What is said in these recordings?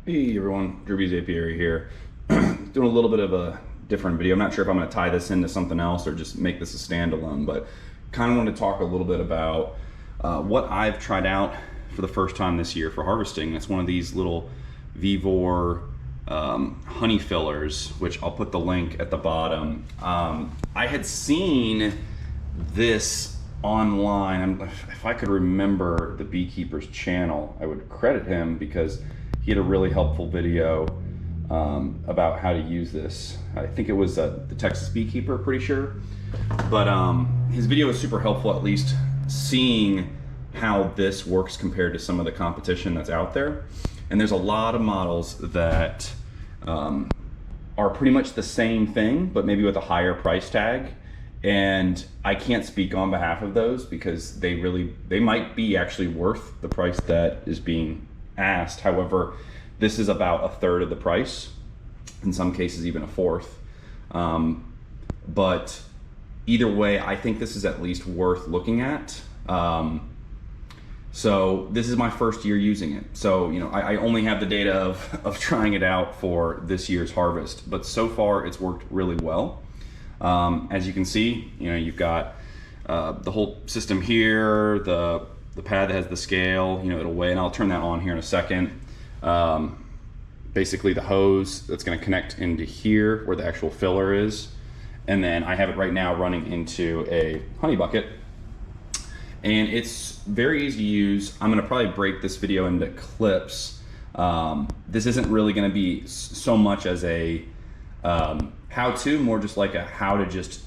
Hey everyone, Drewby's Apiary here. Doing a little bit of a different video. I'm not sure if I'm going to tie this into something else or just make this a standalone, but kind of want to talk a little bit about what I've tried out for the first time this year for harvesting. It's one of these little Vevor honey fillers, which I'll put the link at the bottom. I had seen this online. If I could remember the beekeeper's channel, I would credit him because he had a really helpful video about how to use this. I think it was the Texas Beekeeper, pretty sure. But his video was super helpful, at least seeing how this works compared to some of the competition that's out there. And there's a lot of models that are pretty much the same thing, but maybe with a higher price tag. And I can't speak on behalf of those because they might be actually worth the price that is being asked. However, this is about a third of the price, in some cases even a fourth. But either way, I think this is at least worth looking at. So this is my first year using it. So, you know, I only have the data of trying it out for this year's harvest, but so far it's worked really well. As you can see, you know, you've got the whole system here, the pad that has the scale, you know, it'll weigh, and I'll turn that on here in a second. Basically the hose that's going to connect into here where the actual filler is. And then I have it right now running into a honey bucket. And it's very easy to use. I'm going to probably break this video into clips. This isn't really going to be so much as a how-to, more just like a how to just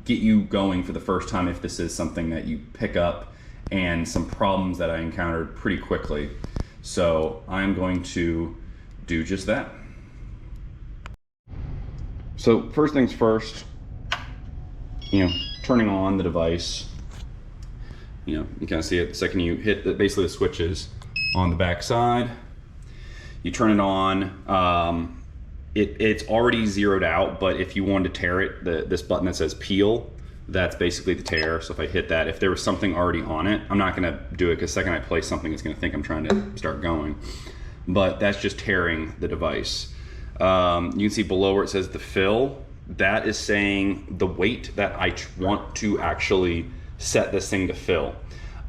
get you going for the first time if this is something that you pick up, and some problems that I encountered pretty quickly. So I'm going to do just that. So first things first, you know, turning on the device, you know, you kind of see it the second you hit basically the switches on the back side. You turn it on. It's already zeroed out, but if you wanted to tear it, this button that says peel, that's basically the tear. So if I hit that, if there was something already on it, I'm not gonna do it because the second I place something, it's gonna think I'm trying to start going. But that's just tearing the device. You can see below where it says the fill, that is saying the weight that I want to actually set this thing to fill.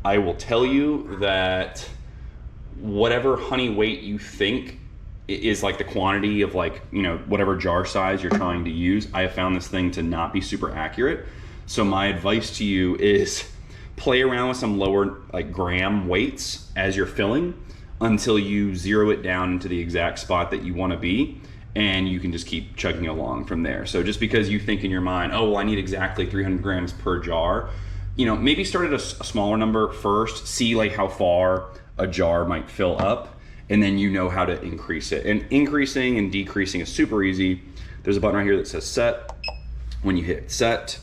I will tell you that whatever honey weight you think is like the quantity of, like, you know, whatever jar size you're trying to use, I have found this thing to not be super accurate. So my advice to you is play around with some lower, like, gram weights as you're filling until you zero it down into the exact spot that you want to be, and you can just keep chugging along from there. So just because you think in your mind, oh, well, I need exactly 300 grams per jar, you know, maybe start at a smaller number first, see like how far a jar might fill up, and then you know how to increase it. And increasing and decreasing is super easy. There's a button right here that says set. When you hit set,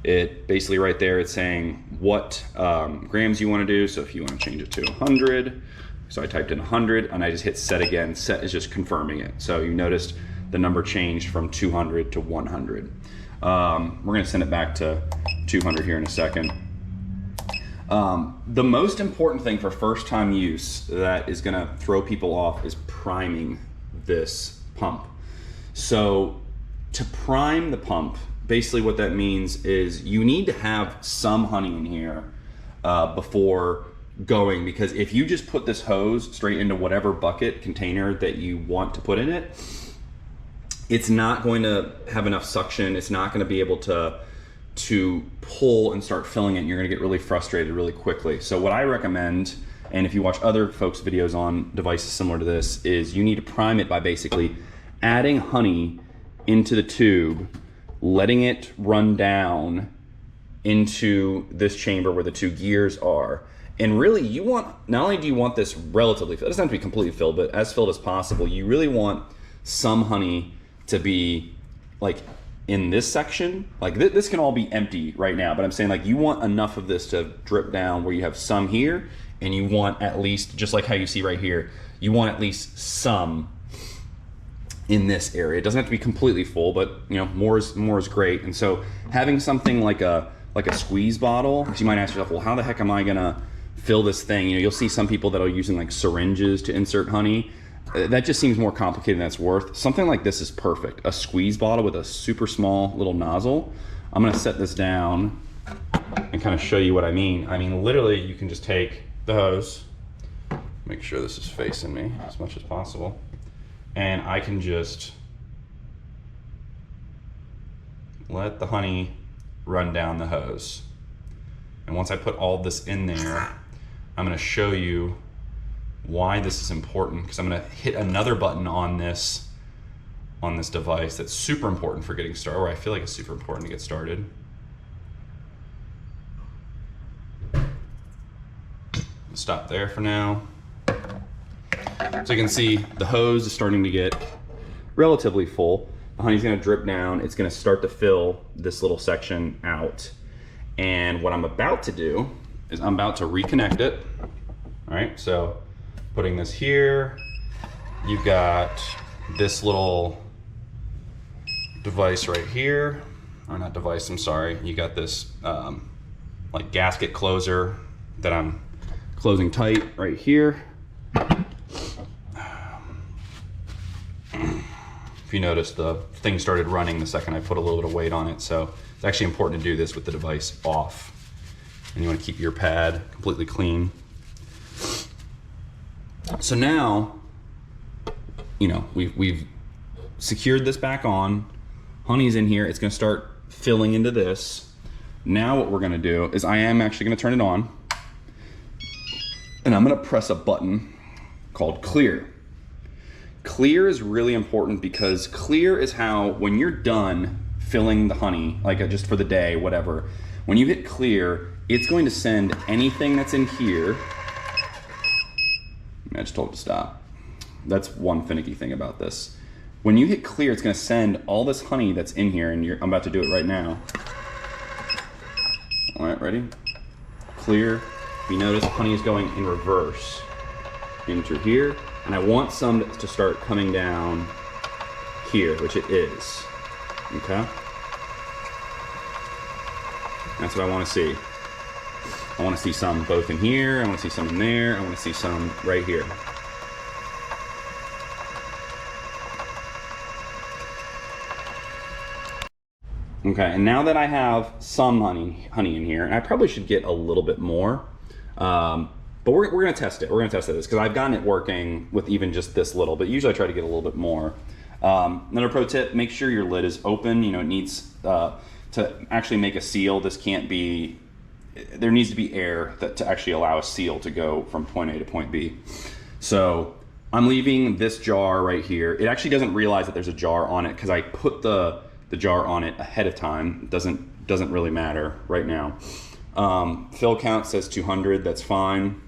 it basically right there, it's saying what grams you want to do. So if you want to change it to 100, so I typed in 100 and I just hit set again. Set is just confirming it. So you noticed the number changed from 200 to 100. We're going to send it back to 200 here in a second. The most important thing for first time use that is going to throw people off is priming this pump. So to prime the pump, basically what that means is you need to have some honey in here before going, because if you just put this hose straight into whatever bucket container that you want to put in it, it's not going to have enough suction. It's not going to be able to pull and start filling it. You're going to get really frustrated really quickly. So what I recommend, and if you watch other folks' videos on devices similar to this, is you need to prime it by basically adding honey into the tube, letting it run down into this chamber where the two gears are. And really, you want, not only do you want this relatively filled, it doesn't have to be completely filled, but as filled as possible, you really want some honey to be like in this section. Like this can all be empty right now, but I'm saying, like, you want enough of this to drip down where you have some here, and you want at least, just like how you see right here, you want at least some in this area. It doesn't have to be completely full, but you know, more is great. And so having something like a squeeze bottle, because you might ask yourself, well, how the heck am I gonna fill this thing? You know, you'll see some people that are using like syringes to insert honey. that just seems more complicated than it's worth. Something like this is perfect. A squeeze bottle with a super small little nozzle. I'm gonna set this down and kind of show you what I mean. I mean, literally you can just take the hose, make sure this is facing me as much as possible, and I can just let the honey run down the hose. And once I put all this in there, I'm gonna show you why this is important, because I'm gonna hit another button on this device that's super important for getting started, or I feel like it's super important to get started. Stop there for now. So you can see the hose is starting to get relatively full. The honey's gonna drip down. It's gonna start to fill this little section out. And what I'm about to do is I'm about to reconnect it. All right, so putting this here, you've got this little device right here, or not device, I'm sorry. You got this like gasket closer that I'm closing tight right here. If you notice, the thing started running the second I put a little bit of weight on it, so it's actually important to do this with the device off. And you want to keep your pad completely clean. So now, you know, we've secured this back on. Honey's in here. It's going to start filling into this. Now what we're going to do is I am actually going to turn it on. And I'm going to press a button called clear. Clear is really important because clear is how, when you're done filling the honey, like just for the day, whatever, when you hit clear, it's going to send anything that's in here. I just told it to stop. That's one finicky thing about this. When you hit clear, it's going to send all this honey that's in here, and I'm about to do it right now. All right, ready? Clear. You notice honey is going in reverse into here, and I want some to start coming down here, which it is. Okay? That's what I want to see. I want to see some both in here, I want to see some in there, I want to see some right here. Okay, and now that I have some honey in here, and I probably should get a little bit more, but we're gonna test it. We're gonna test this because I've gotten it working with even just this little, but usually I try to get a little bit more. Another pro tip, make sure your lid is open. You know, it needs to actually make a seal. This can't be, there needs to be air to actually allow a seal to go from point A to point B. So I'm leaving this jar right here. It actually doesn't realize that there's a jar on it because I put the jar on it ahead of time. It doesn't really matter right now. Fill count says 200, that's fine.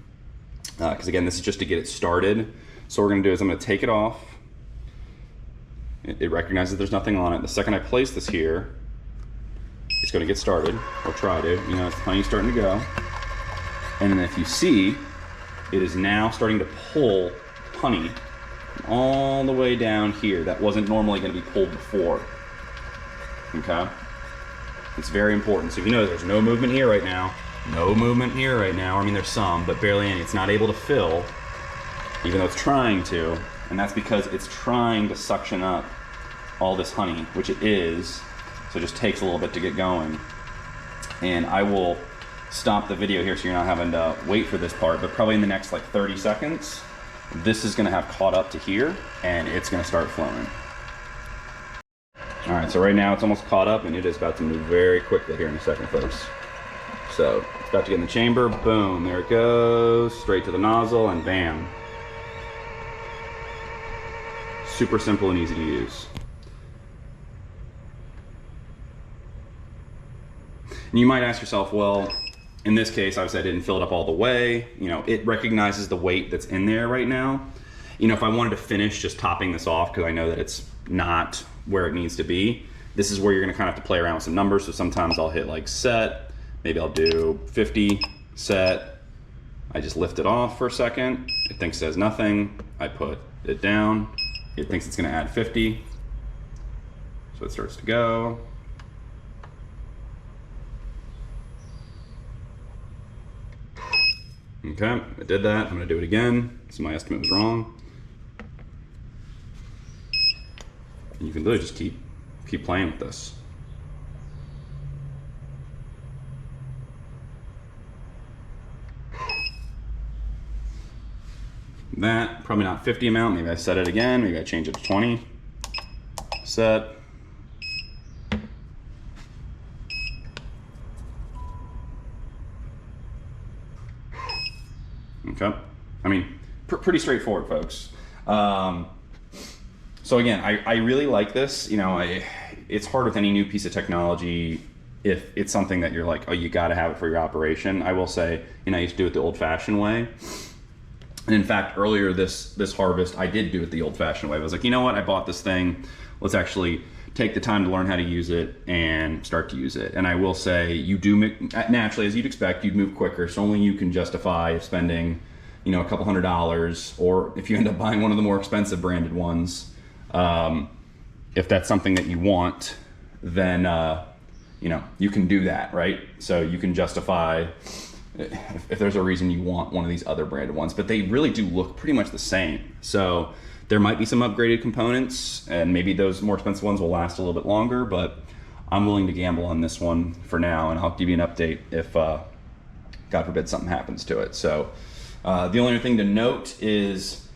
Because again, this is just to get it started. So what we're gonna do is I'm gonna take it off. It recognizes there's nothing on it. The second I place this here, it's gonna get started, or try to. You know, it's honey starting to go. And then if you see, it is now starting to pull honey all the way down here. That wasn't normally gonna be pulled before. Okay? It's very important. So if you know there's no movement here right now, no movement here right now. I mean, there's some, but barely any. It's not able to fill, even though it's trying to. And that's because it's trying to suction up all this honey, which it is. So it just takes a little bit to get going. And I will stop the video here so you're not having to wait for this part, but probably in the next like 30 seconds, this is gonna have caught up to here and it's gonna start flowing. All right, so right now it's almost caught up and it is about to move very quickly here in a second, folks. So it's about to get in the chamber, boom, there it goes, straight to the nozzle and bam. Super simple and easy to use. And you might ask yourself, well, in this case, obviously I didn't fill it up all the way. You know, it recognizes the weight that's in there right now. You know, if I wanted to finish just topping this off, because I know that it's not where it needs to be, this is where you're gonna kind of have to play around with some numbers. So sometimes I'll hit like set, maybe I'll do 50, set. I just lift it off for a second. It thinks it says nothing. I put it down. It thinks it's gonna add 50. So it starts to go. Okay, I did that. I'm gonna do it again. So my estimate was wrong. And you can literally just keep playing with this. That, probably not 50 amount, maybe I set it again, maybe I change it to 20. Set. Okay, I mean, pretty straightforward, folks. So again, I really like this. You know, it's hard with any new piece of technology if it's something that you're like, oh, you got to have it for your operation. I will say, you know, I used to do it the old-fashioned way. And in fact, earlier this harvest, I did do it the old-fashioned way. I was like, you know what? I bought this thing. Let's actually take the time to learn how to use it and start to use it. And I will say, you do naturally, as you'd expect, you'd move quicker. So only you can justify spending, you know, a couple $100s, or if you end up buying one of the more expensive branded ones, if that's something that you want, then you know, you can do that, right? So you can justify if there's a reason you want one of these other branded ones, but they really do look pretty much the same. So there might be some upgraded components, and maybe those more expensive ones will last a little bit longer, but I'm willing to gamble on this one for now, and I'll give you an update if, God forbid, something happens to it. So the only other thing to note is,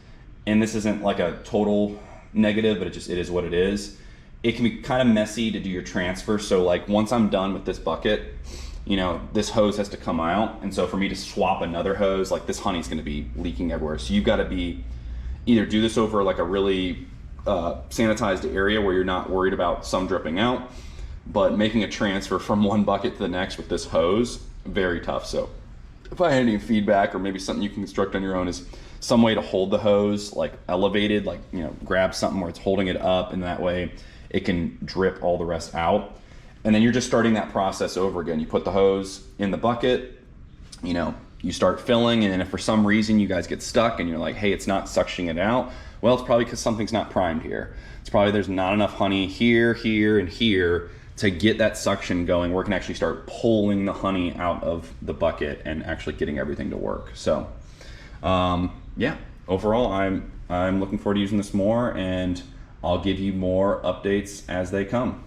and this isn't like a total negative, but it is what it is. It can be kind of messy to do your transfer. So like once I'm done with this bucket, you know, this hose has to come out. And so for me to swap another hose, like this honey's gonna be leaking everywhere. So you've gotta either do this over like a really sanitized area where you're not worried about some dripping out, but making a transfer from one bucket to the next with this hose, very tough. So if I had any feedback, or maybe something you can construct on your own, is some way to hold the hose like elevated, like, you know, grab something where it's holding it up, and that way it can drip all the rest out. And then you're just starting that process over again. You put the hose in the bucket, you know, you start filling, and then if for some reason you guys get stuck and you're like, hey, it's not suctioning it out, well, it's probably because something's not primed here. It's probably there's not enough honey here, here, and here to get that suction going where it can actually start pulling the honey out of the bucket and actually getting everything to work. So yeah, overall, I'm looking forward to using this more, and I'll give you more updates as they come.